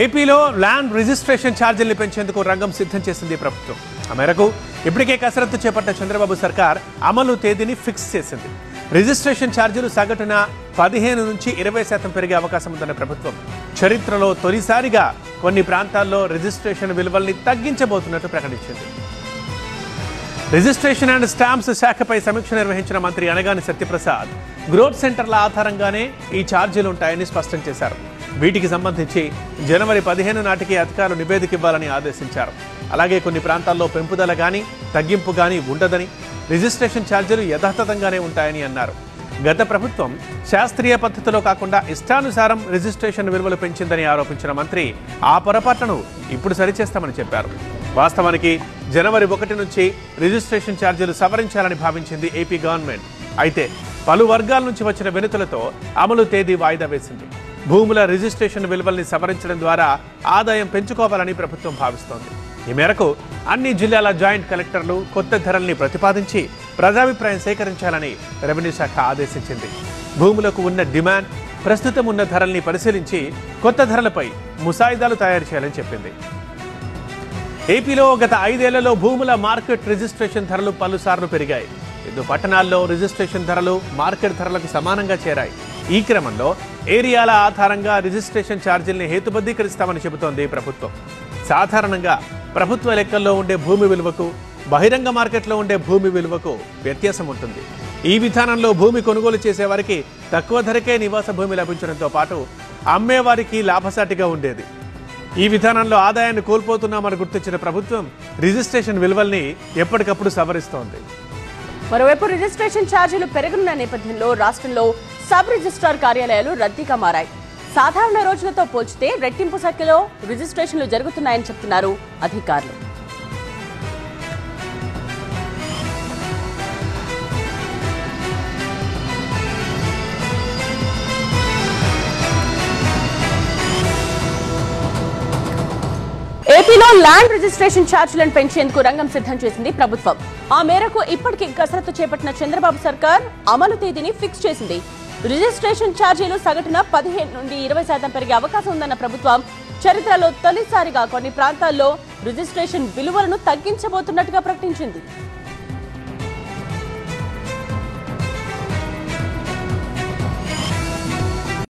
ఏపీలో land registration ఛార్జీలు పెంచేందుకు రంగం సిద్ధం చేసింది ప్రభుత్వం. ఆ మేరకు ఇప్పటికే కసరత్తు చేపట్టిన చంద్రబాబు సర్కార్ అమలు తేదీని ఫిక్స్ చేసింది. రిజిస్ట్రేషన్ ఛార్జీలు సగటున 15 నుంచి 20% పెరిగే అవకాశం ఉందన్న ప్రభుత్వం చరిత్రలో తొలిసారిగా కొన్ని ప్రాంతాల్లో రిజిస్ట్రేషన్ విలువల్ని తగ్గించబోతున్నట్టు ప్రకటించింది. రిజిస్ట్రేషన్ అండ్ స్టాంప్స్ శాఖపై సమీక్ష నిర్వహించిన మంత్రి అనగాని సత్యప్రసాద్ గ్రోత్ సెంటర్ల ఆధారంగానే ఈ ఛార్జీలు ఉంటాయని స్పష్టం చేశారు. వీటికి సంబంధించి జనవరి 15 నాటికి అధికారులు నివేదిక ఇవ్వాలని ఆదేశించారు. అలాగే కొన్ని ప్రాంతాల్లో పెంపుదల గానీ తగ్గింపు గానీ ఉండదని, రిజిస్ట్రేషన్ ఛార్జీలు యథాతథంగానే ఉంటాయని అన్నారు. గత ప్రభుత్వం శాస్త్రీయ పద్ధతిలో కాకుండా ఇష్టానుసారం రిజిస్ట్రేషన్ విలువలు పెంచిందని ఆరోపించిన మంత్రి ఆ పొరపాట్లను ఇప్పుడు సరిచేస్తామని చెప్పారు. వాస్తవానికి జనవరి 1 నుంచి రిజిస్ట్రేషన్ ఛార్జీలు సవరించాలని భావించింది ఏపీ గవర్నమెంట్. అయితే పలు వర్గాల నుంచి వచ్చిన వినతులతో అమలు తేదీ వాయిదా వేసింది. భూముల రిజిస్ట్రేషన్ విలువల్ని సవరించడం ద్వారా ఆదాయం పెంచుకోవాలని ప్రభుత్వం భావిస్తోంది. ఈ మేరకు అన్ని జిల్లాల జాయింట్ కలెక్టర్లు కొత్త ధరల్ని ప్రతిపాదించి ప్రజాభిప్రాయం సేకరించాలని రెవెన్యూ శాఖ ఆదేశించింది. భూములకు ఉన్న డిమాండ్, ప్రస్తుతం ఉన్న ధరల్ని పరిశీలించి కొత్త ధరలపై ముసాయిదాలు తయారు చేయాలని చెప్పింది. ఏపీలో గత 5 ఏళ్లలో భూముల మార్కెట్ రిజిస్ట్రేషన్ ధరలు పలుసార్లు పెరిగాయి. 5 పట్టణాల్లో రిజిస్ట్రేషన్ ధరలు మార్కెట్ ధరలకు సమానంగా చేరాయి. ఈ క్రమంలో ఏరియాల ఆధారంగా రిజిస్ట్రేషన్ ఛార్జీల్ని హేతుబద్ధీకరిస్తామని చెబుతోంది ప్రభుత్వం. సాధారణంగా ప్రభుత్వ లెక్కల్లో ఉండే భూమి విలువకు, బహిరంగ మార్కెట్లో ఉండే భూమి విలువకు వ్యత్యాసం ఉంటుంది. ఈ విధానంలో భూమి కొనుగోలు చేసేవారికి తక్కువ ధరకే నివాస భూమి లభించడంతో పాటు అమ్మేవారికి లాభసాటిగా ఉండేది. ఈ విధానంలో ఆదాయాన్ని కోల్పోతున్నామని గుర్తించిన ప్రభుత్వం రిజిస్ట్రేషన్ విలువల్ని ఎప్పటికప్పుడు సవరిస్తోంది. మరోవైపు రిజిస్ట్రేషన్ ఛార్జీలు పెరగనున్న నేపథ్యంలో రాష్ట్రంలో సబ్ రిజిస్ట్రార్ కార్యాలయాలు రద్దీగా మారాయి. సాధారణ రోజులతో పోల్చితే రెట్టింపు సంఖ్యలో రిజిస్ట్రేషన్లు జరుగుతున్నాయని చెప్తున్నారు అధికారులు. ఏపీలో ల్యాండ్ రిజిస్ట్రేషన్ ఛార్జీలను పెంచేందుకు రంగం సిద్ధం చేసింది ప్రభుత్వం. ఆ మేరకు ఇప్పటికే కసరత్తు చేపట్టిన చంద్రబాబు సర్కార్ అమలు తేదీని ఫిక్స్ చేసింది. రిజిస్ట్రేషన్ ఛార్జీలు సగటున 15 నుండి 20% పెరిగే అవకాశం ఉందన్న ప్రభుత్వం చరిత్రలో తొలిసారిగా కొన్ని ప్రాంతాల్లో రిజిస్ట్రేషన్ విలువలను తగ్గించబోతున్నట్టుగా ప్రకటించింది.